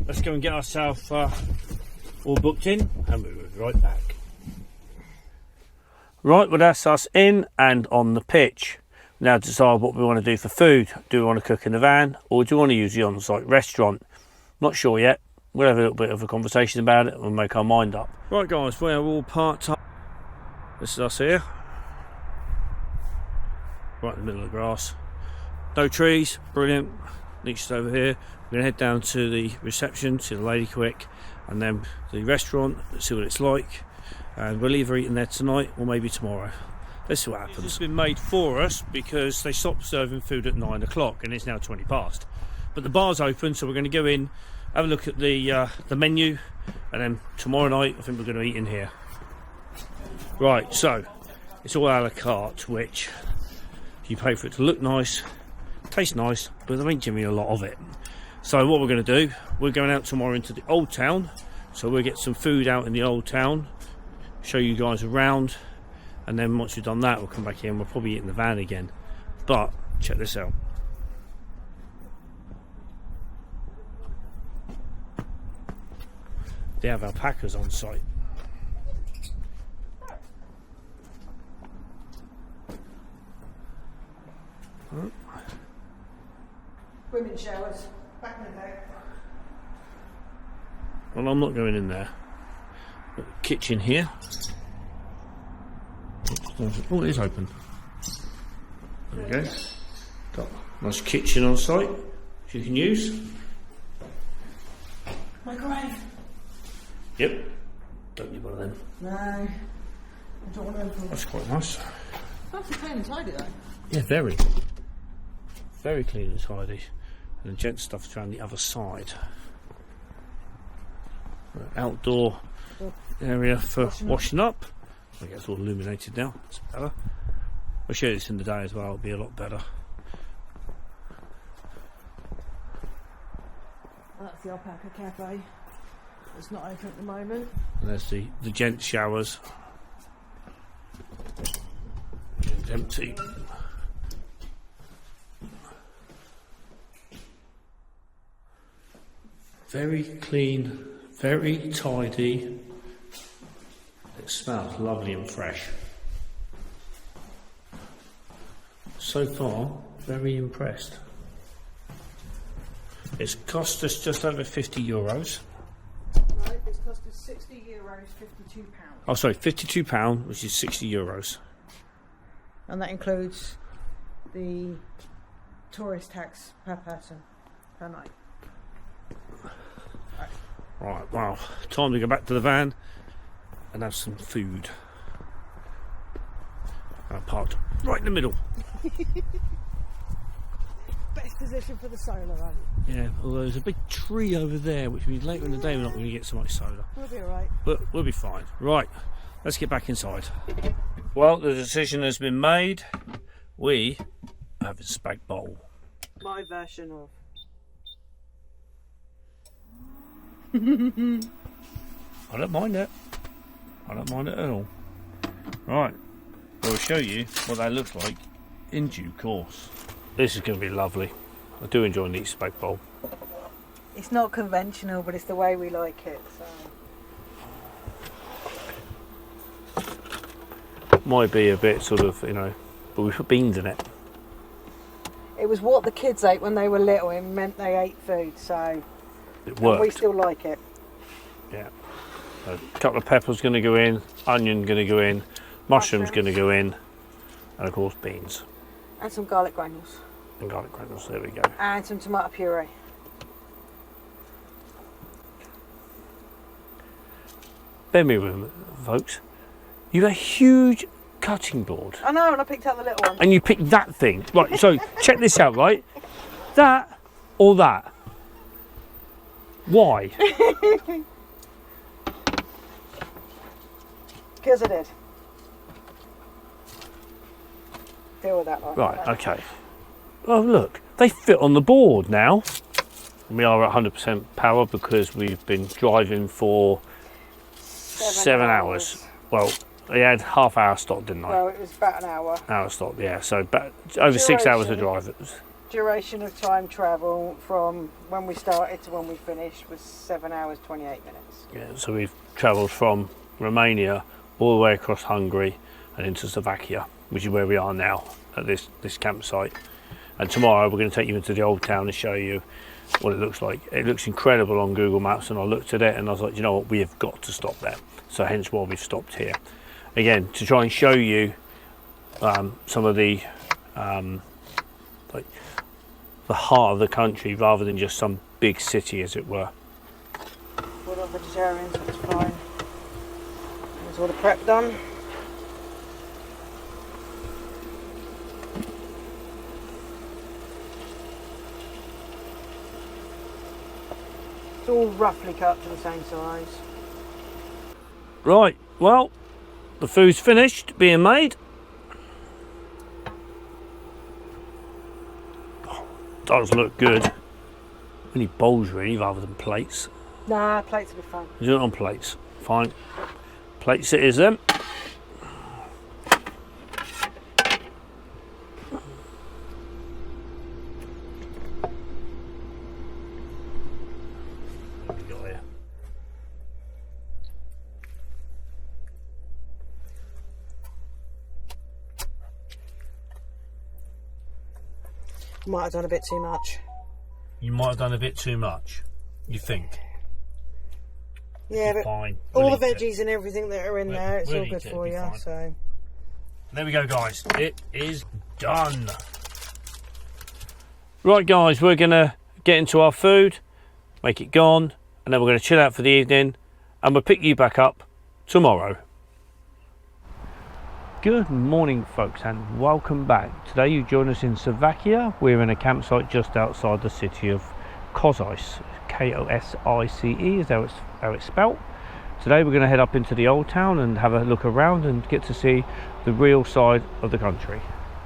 let's go and get ourselves all booked in, and we'll be right back. Right, well that's us in and on the pitch. Now decide what we want to do for food. Do we want to cook in the van, or do we want to use the on-site restaurant? Not sure yet. We'll have a little bit of a conversation about it and we'll make our mind up. Right guys, we're all parked up. This is us here. Right in the middle of the grass. No trees, brilliant. Niche's over here. We're going to head down to the reception, see the lady quick, and then the restaurant, see what it's like. And we'll either eat in there tonight or maybe tomorrow. Let's see what happens. This has been made for us because they stopped serving food at 9 o'clock and it's now 20 past. But the bar's open, so we're going to go in, have a look at the menu, and then tomorrow night I think we're going to eat in here. Right, so it's all a la carte, which you pay for it to look nice, taste nice, but they ain't giving you a lot of it. So what we're going to do, we're going out tomorrow into the old town, so we'll get some food out in the old town, show you guys around, and then once we've done that we'll come back in. We'll probably eat in the van again, but check this out. They have alpacas on site. Women's showers, back in the day. Well, I'm not going in there. Got the kitchen here. Oh, it is open. There we go. Got a nice kitchen on site, which you can use. Microwave. Yep. Don't need one of them. No, I don't want them. That's quite nice. That's clean and tidy though. Yeah, very. Very clean and tidy. And the gent stuff's around the other side. Outdoor area for washing up. I guess it's all illuminated now. It's better. I'll show you this in the day as well. It'll be a lot better. That's the alpaca cafe. It's not open at the moment. And there's the gent showers. It's empty. Very clean, very tidy. It smells lovely and fresh. So far, very impressed. It's cost us just over €50. Right, it's cost us €60, £52. Oh, sorry, £52, which is €60. And that includes the tourist tax per person per night. Right, well, time to go back to the van and have some food. I parked right in the middle. Best position for the solar run. Yeah, although there's a big tree over there, which means later in the day we're not going to get so much solar. We'll be alright. But we'll be fine. Right, let's get back inside. Well, the decision has been made. We have a spag bowl. My version of. I don't mind it. I don't mind it at all. Right, we'll show you what that looks like in due course. This is going to be lovely. I do enjoy an spag bowl. It's not conventional, but it's the way we like it. So. Might be a bit sort of, you know, but we put beans in it. It was what the kids ate when they were little. It meant they ate food, so It worked. we still like it. Yeah. A couple of peppers going to go in, onion going to go in, mushrooms going to go in, and of course beans. And some garlic granules. And garlic granules, there we go. And some tomato puree. Bear me with me, folks. You have a huge cutting board. I know, and I picked out the little one. And you picked that thing. Right, so check this out, right? That or that? Why? Because I did. Deal with that one. Right, okay. Oh, look, they fit on the board now. We are at 100% power because we've been driving for 7 hours. Well, they had half hour stop, didn't they? Well, it was about an hour. Hour stop, yeah. So over 6 hours of drive. duration of time travel from when we started to when we finished was 7 hours 28 minutes. Yeah, so we've travelled from Romania all the way across Hungary and into Slovakia, which is where we are now at this campsite. And tomorrow we're going to take you into the old town and show you what it looks like. It looks incredible on Google Maps, and I looked at it and I was like, you know what, we have got to stop there. So hence why we've stopped here. Again, to try and show you some of the like the heart of the country rather than just some big city, as it were. We're not vegetarians, that's fine. There's all the prep done. It's all roughly cut to the same size. Right, well, the food's finished being made. Oh, does look good. We need bowls really rather than plates. Nah, plates will be fine. Do it on plates. Fine. Plates it is then. Might have done a bit too much. You might have done a bit too much, you think? Yeah, but fine. all the veggies and everything that are in there, it's all good for you. Fine. So there we go, guys. It is done. Right, guys, we're gonna get into our food, make it gone, and then we're gonna chill out for the evening, and we'll pick you back up tomorrow. Good morning, folks, and welcome back. Today you join us in Slovakia. We're in a campsite just outside the city of Košice. K-O-S-I-C-E is how it's spelt. Today we're going to head up into the old town and have a look around and get to see the real side of the country.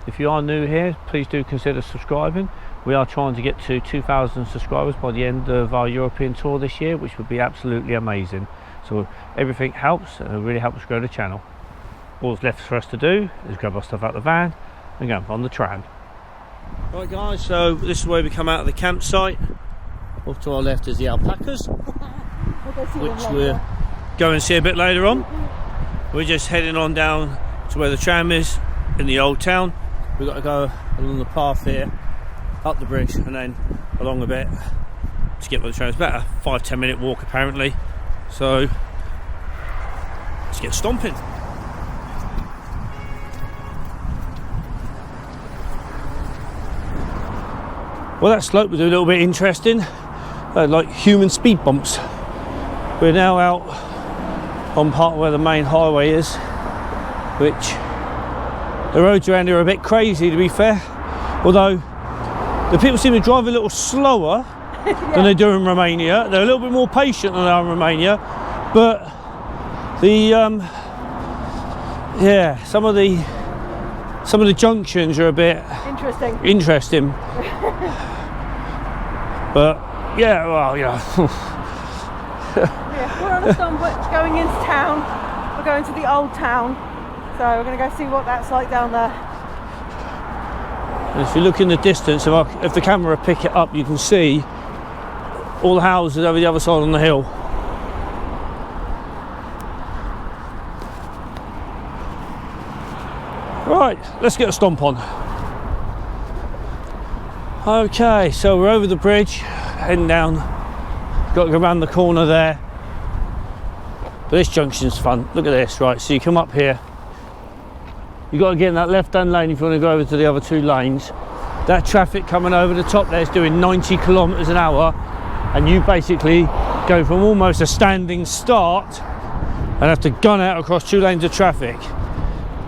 If you are new here, please do consider subscribing. We are trying to get to 2,000 subscribers by the end of our European tour this year, which would be absolutely amazing. So everything helps, and it really helps grow the channel. All that's left for us to do is grab our stuff out of the van and go on the tram. Right, guys, so this is where we come out of the campsite. Off to our left is the alpacas, which we'll go and see a bit later on. We're just heading on down to where the tram is in the old town. We've got to go along the path here, up the bridge, and then along a bit to get where the tram is. About a 5-10 minute walk apparently. So let's get stomping. Well, that slope was a little bit interesting, like human speed bumps. We're now out on part where the main highway is, which the roads around here are a bit crazy, to be fair. Although the people seem to drive a little slower than they do in Romania. They're a little bit more patient than they are in Romania, but the some of the junctions are a bit interesting. But yeah, well, yeah. Yeah, we're on a stump going into town. We're going to the old town, so we're going to go see what that's like down there. And if you look in the distance, if the camera pick it up, you can see all the houses over the other side on the hill. Right, let's get a stomp on. Okay, so we're over the bridge, heading down. Got to go around the corner there. But this junction's fun. Look at this, right? So you come up here. You've got to get in that left-hand lane if you want to go over to the other two lanes. That traffic coming over the top there is doing 90 kilometers an hour, and you basically go from almost a standing start and have to gun out across 2 lanes of traffic.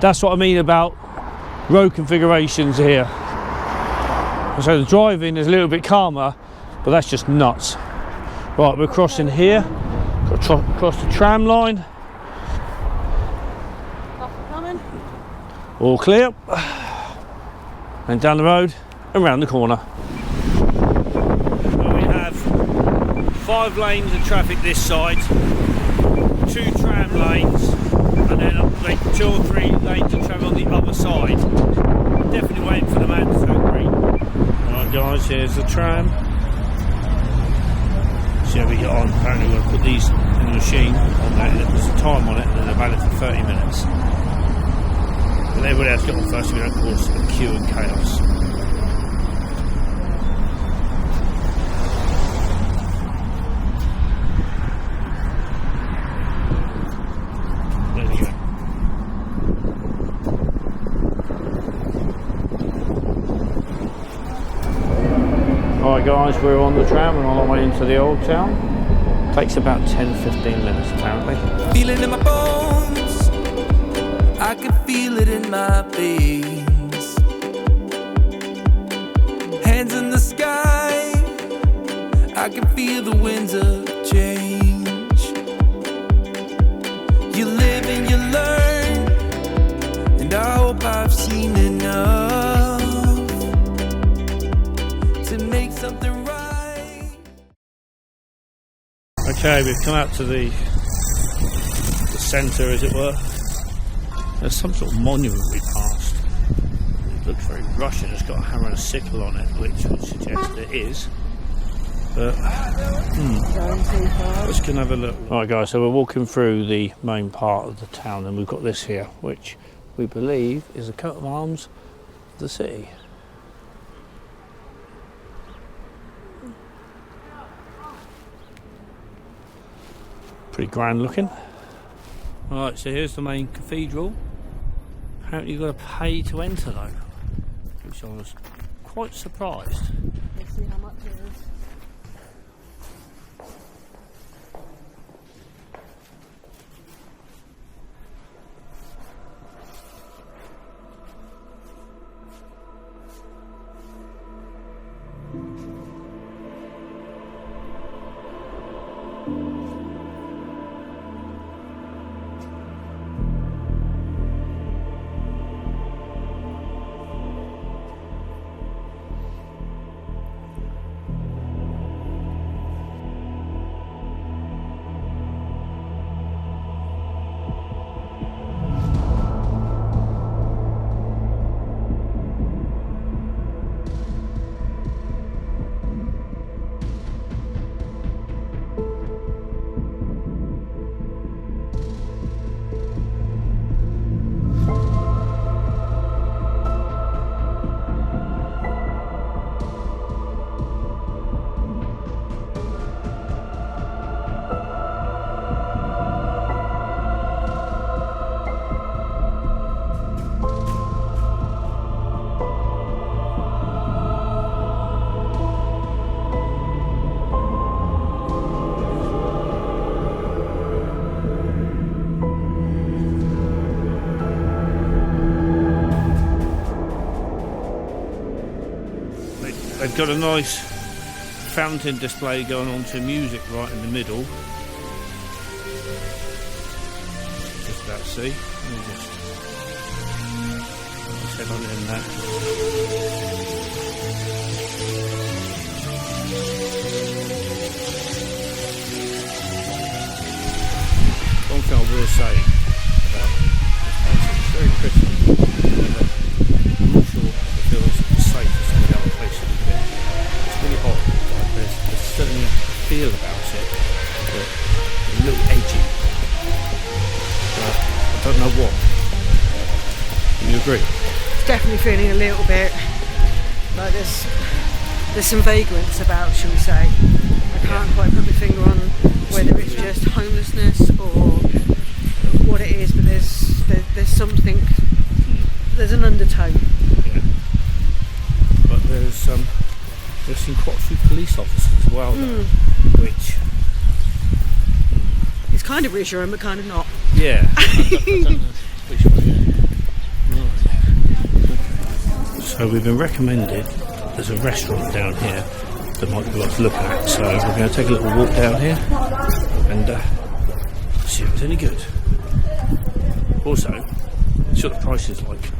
That's what I mean about road configurations here. So the driving is a little bit calmer, but that's just nuts. Right, we're crossing here, got to cross the tram line. All clear. And down the road and round the corner. So we have 5 lanes of traffic this side, 2 tram lanes, and then like 2 or 3 lanes of travel on the other side. Definitely waiting for the man to turn green. Right. Right guys, here's the tram. See how we get on. Apparently we're going to put these in the machine on there. There's a time on it and then they're valid for 30 minutes. And everybody has to get on first so we don't cause a queue and chaos. There we go. Alright guys, we're on the tram and on our way into the old town. Takes about 10-15 minutes apparently. Feel it in my bones, I can feel it in my veins. Hands in the sky, I can feel the winds of change. You live and you learn, and I hope I've seen enough to make something right. Okay, we've come out to the centre, as it were. There's some sort of monument we passed. It looks very Russian. It's got a hammer and a sickle on it, which would suggest it is. But let's go and have a look. Alright guys, so we're walking through the main part of the town and we've got this here, which we believe is a coat of arms of the city. Pretty grand looking. Right, so here's the main cathedral. Apparently you've got to pay to enter though, which I was quite surprised. Let's see how much it is. They've got a nice fountain display going on to music right in the middle. Just about to see. Let me just head on in that. One thing I will say about this place, it's very pretty. I'm not sure if it feels safe as some of the other places we've been. It's really hot, like there's certainly a feel about it, but a little edgy. But I don't know what. Do you agree? It's definitely feeling a little bit like there's some vagrants about, shall we say. I can't quite put my finger on whether it's just homelessness or what it is, but there's something, there's an undertone. Yeah. But there's seen quite a few police officers as well, though, which it's kind of reassuring but kind of not. yeah. I don't know which way. Right. Okay. So we've been recommended there's a restaurant down here that might be worth looking at, so we're going to take a little walk down here and see if it's any good. Also, see what the price is like,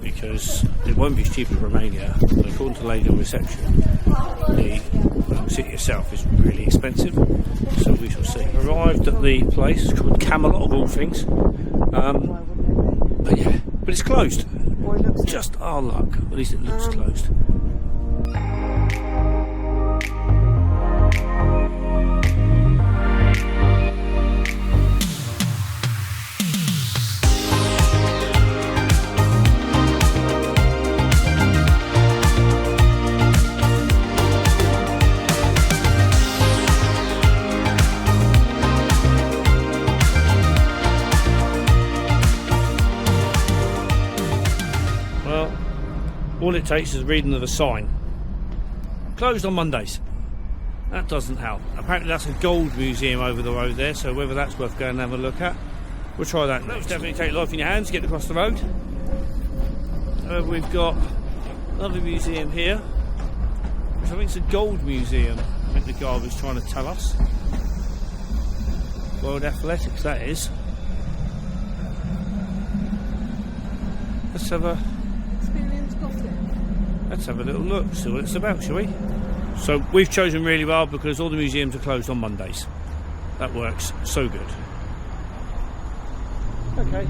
because it won't be as cheap as Romania, but according to the lady on reception, the city itself is really expensive, so we shall see. Arrived at the place, it's called Camelot of all things, but it's closed. Just our luck, at least it looks closed. all it takes is reading of a sign. Closed on Mondays. That doesn't help. Apparently that's a gold museum over the road there, so whether that's worth going and have a look at, we'll try that next. Definitely take life in your hands, get across the road. We've got another museum here, which I think is a gold museum. I think the guy was trying to tell us. World Athletics, that is. Let's have a little look, see what it's about, shall we? So we've chosen really well because all the museums are closed on Mondays. That works so good. Okay,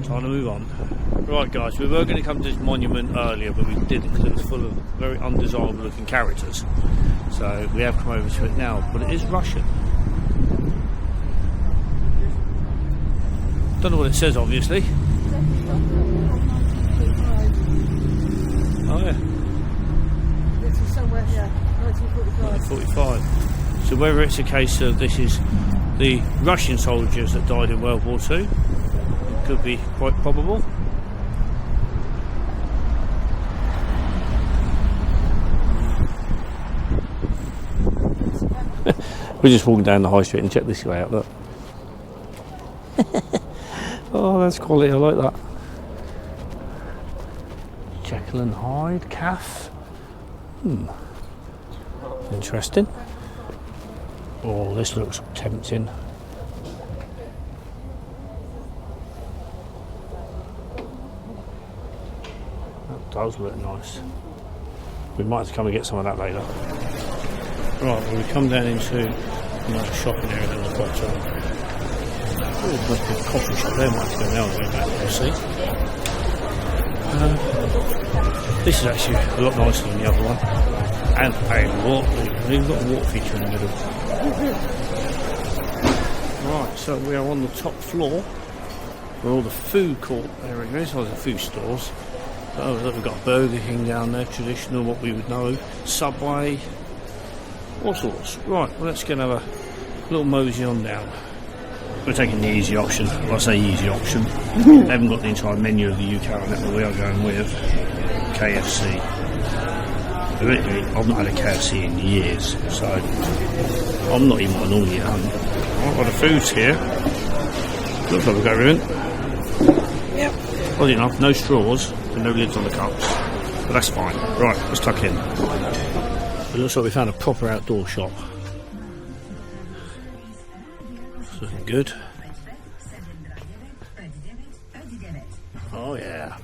time to move on. Right guys, we were going to come to this monument earlier, but we didn't because it was full of very undesirable looking characters. So we have come over to it now, but it is Russian. Don't know what it says, obviously. Oh yeah. This is somewhere here, 1945. 1945. So whether it's a case of this is the Russian soldiers that died in World War II, it could be quite probable. We're just walking down the high street and check this way out, look. Oh, that's quality, I like that. Jekyll and Hyde calf. Interesting. Oh, this looks tempting. That does look nice. We might have to come and get some of that later. Right, well, we come down into another shopping area on the bottom. Oh, there's a coffee shop there, might have to go the other way back, we'll see. This is actually a lot nicer than the other one. And a water, we've even got a water feature in the middle. Right, so we are on the top floor where all the food court area is, all the food stores. Oh, look, we've got Burger King down there, traditional, what we would know, Subway, all sorts. Right, well, let's go and have a little mosey on down. We're taking the easy option. Well, I say easy option. They haven't got the entire menu of the UK on it, but we are going with KFC. Admittedly, I've not had a KFC in years, so I'm not even what I normally eat at home. Right, well, the food's here. Looks like we've got everything. Yep. Oddly enough, no straws and no lids on the cups, but that's fine. Right, let's tuck in. It looks like we found a proper outdoor shop. It's looking good. Oh yeah.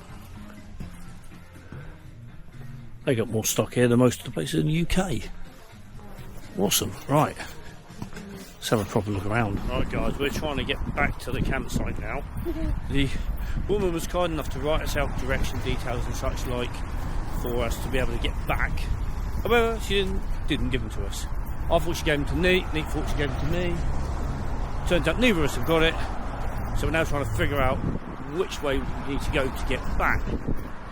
They got more stock here than most of the places in the UK. Awesome. Right. Let's have a proper look around. Right guys, we're trying to get back to the campsite now. The woman was kind enough to write us out direction details and such like for us to be able to get back. However, she didn't give them to us. I thought she gave them to Neat thought she gave them to me. Turns out neither of us have got it. So we're now trying to figure out which way we need to go to get back.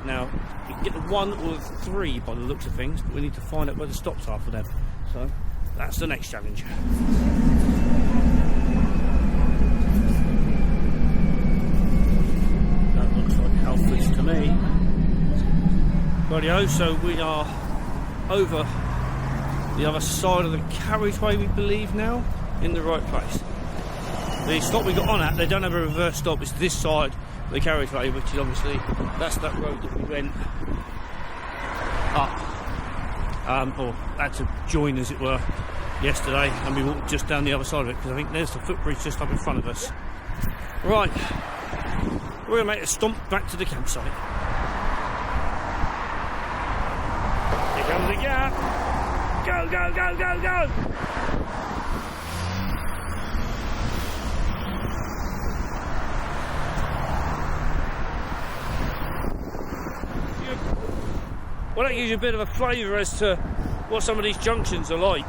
Now, we can get the 1 or the 3 by the looks of things, but we need to find out where the stops are for them. So, that's the next challenge. That looks like Halfords to me. Rightio, so we are over the other side of the carriageway, we believe now, in the right place. The stop we got on at, they don't have a reverse stop, it's this side of the carriageway, which is obviously, that's that road that we went up, or had to join as it were, yesterday, and we walked just down the other side of it, because I think there's the footbridge just up in front of us. Right, we're going to make a stomp back to the campsite. Here comes the gap! Go, go, go, go, go! Well, that gives you a bit of a flavour as to what some of these junctions are like.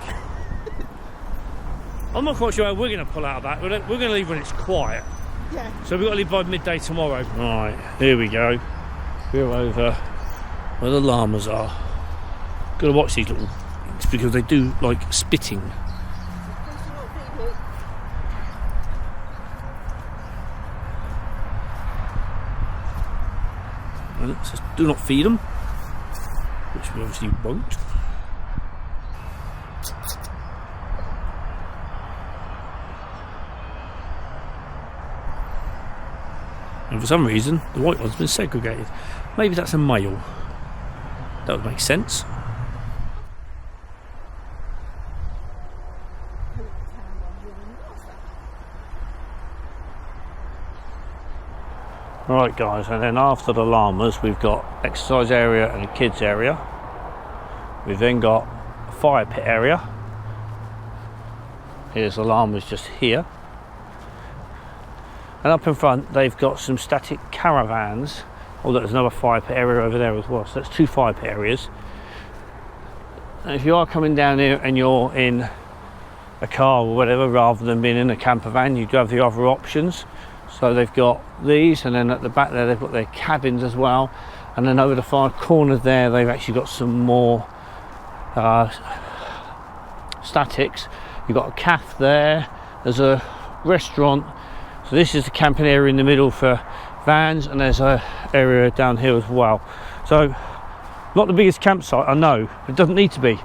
I'm not quite sure how we're going to pull out of that. We're going to leave when it's quiet. Yeah. So we've got to leave by midday tomorrow. Right, here we go. We're over where the llamas are. Got to watch these little things because they do like spitting. And it says do not feed them, which we obviously won't. And for some reason, the white one's been segregated. Maybe that's a male. That would make sense. Right guys, and then after the llamas we've got exercise area and a kids area. We've then got a fire pit area. Here's the llamas just here. And up in front they've got some static caravans. Although there's another fire pit area over there as well, so that's 2 fire pit areas. And if you are coming down here and you're in a car or whatever rather than being in a camper van, you do have the other options. So they've got these, and then at the back there they've got their cabins as well, and then over the far corner there they've actually got some more statics. You've got a cafe there, there's a restaurant, so this is the camping area in the middle for vans, and there's a area down here as well. So not the biggest campsite, I know, but it doesn't need to be.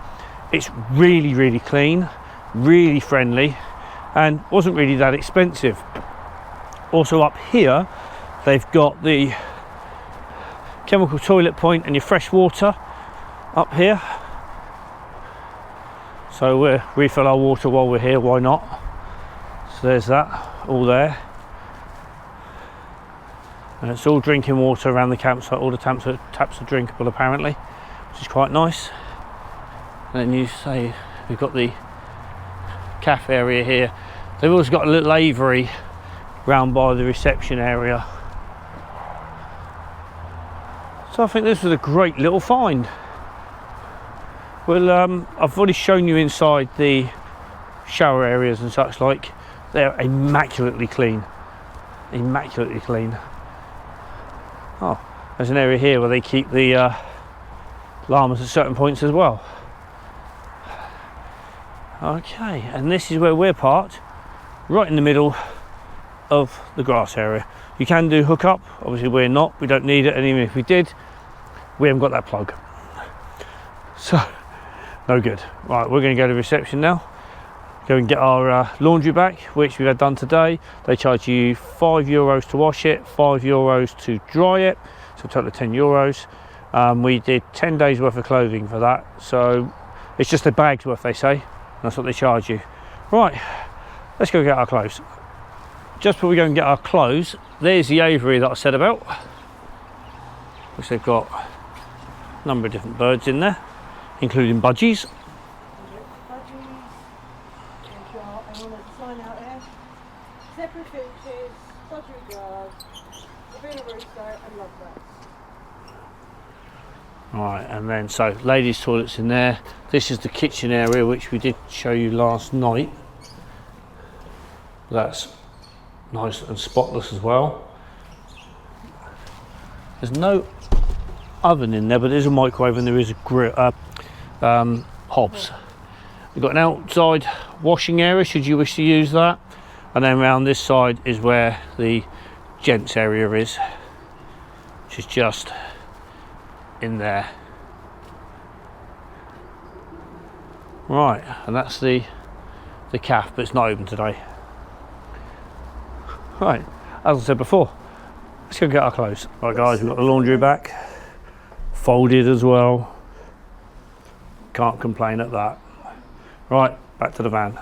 It's really, really clean, really friendly, and wasn't really that expensive. Also up here they've got the chemical toilet point and your fresh water up here, so we'll refill our water while we're here, why not? So there's that all there, and it's all drinking water around the campsite. All the taps are drinkable apparently, which is quite nice. And then you say we've got the cafe area here. They've also got a little aviary round by the reception area. So I think this was a great little find. Well, I've already shown you inside the shower areas and such like. They're immaculately clean. Immaculately clean. Oh, there's an area here where they keep the llamas at certain points as well. Okay, and this is where we're parked, right in the middle of the grass area. You can do hook up, obviously we're not, we don't need it, and even if we did, we haven't got that plug, so no good. Right, we're going to go to reception now, go and get our laundry back, which we've had done today. They charge you €5 to wash it, €5 to dry it, so a total of €10. We did 10 days worth of clothing for that, so it's just a bag's worth, they say. That's what they charge you. Right, let's go get our clothes. Just before we go and get our clothes, there's the aviary that I said about, which they've got a number of different birds in there, including budgies. Right, and then so ladies' toilets in there. This is the kitchen area, which we did show you last night. That's nice and spotless as well. There's no oven in there, but there's a microwave and there is a grill, hobs. We've got an outside washing area should you wish to use that, and then around this side is where the gents area is, which is just in there. Right, and that's the cafe, but it's not open today. Right, as I said before, let's go get our clothes. Right guys, we've got the laundry back, folded as well. Can't complain at that. Right, back to the van.